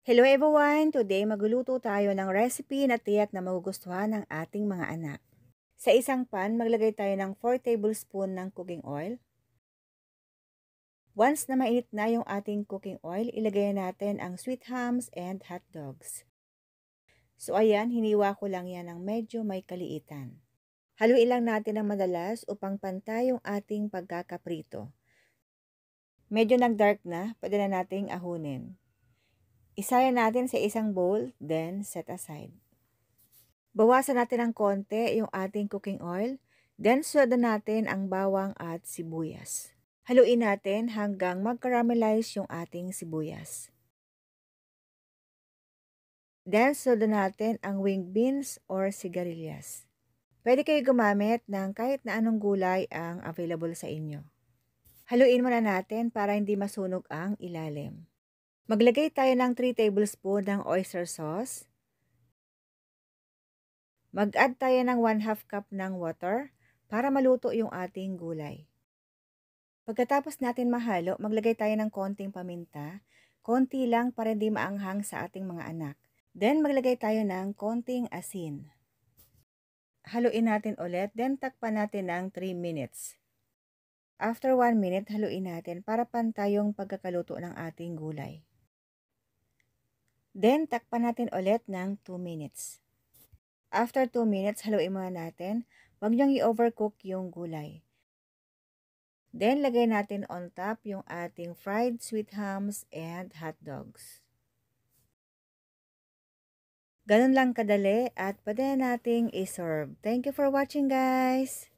Hello everyone! Today magluluto tayo ng recipe na tiyak na magugustuhan ng ating mga anak. Sa isang pan, maglagay tayo ng 4 tablespoon ng cooking oil. Once na mainit na yung ating cooking oil, ilagay natin ang sweet hams and hot dogs. So ayan, hiniwa ko lang yan ng medyo may kaliitan. Haluin lang natin ng madalas upang pantay yung ating pagkakaprito. Medyo nag-dark na, pwede na nating ahunin. Isayan natin sa isang bowl, then set aside. Bawasan natin ng konti yung ating cooking oil, then sundan natin ang bawang at sibuyas. Haluin natin hanggang mag-caramelize yung ating sibuyas. Then sundan natin ang wing beans or sigarilyas. Pwede kayo gumamit ng kahit na anong gulay ang available sa inyo. Haluin muna natin para hindi masunog ang ilalim. Maglagay tayo ng 3 tablespoon ng oyster sauce. Mag-add tayo ng 1/2 cup ng water para maluto yung ating gulay. Pagkatapos natin mahalo, maglagay tayo ng konting paminta. Konti lang para hindi maanghang sa ating mga anak. Then maglagay tayo ng konting asin. Haluin natin ulit, then takpan natin ng 3 minutes. After 1 minute, haluin natin para pantay yung pagkakaluto ng ating gulay. Then, takpan natin ulit ng 2 minutes. After 2 minutes, haluin muna natin. Huwag niyong i-overcook yung gulay. Then, lagay natin on top yung ating fried sweet hams and hot dogs. Ganun lang kadali at pwede nating i-serve. Thank you for watching, guys!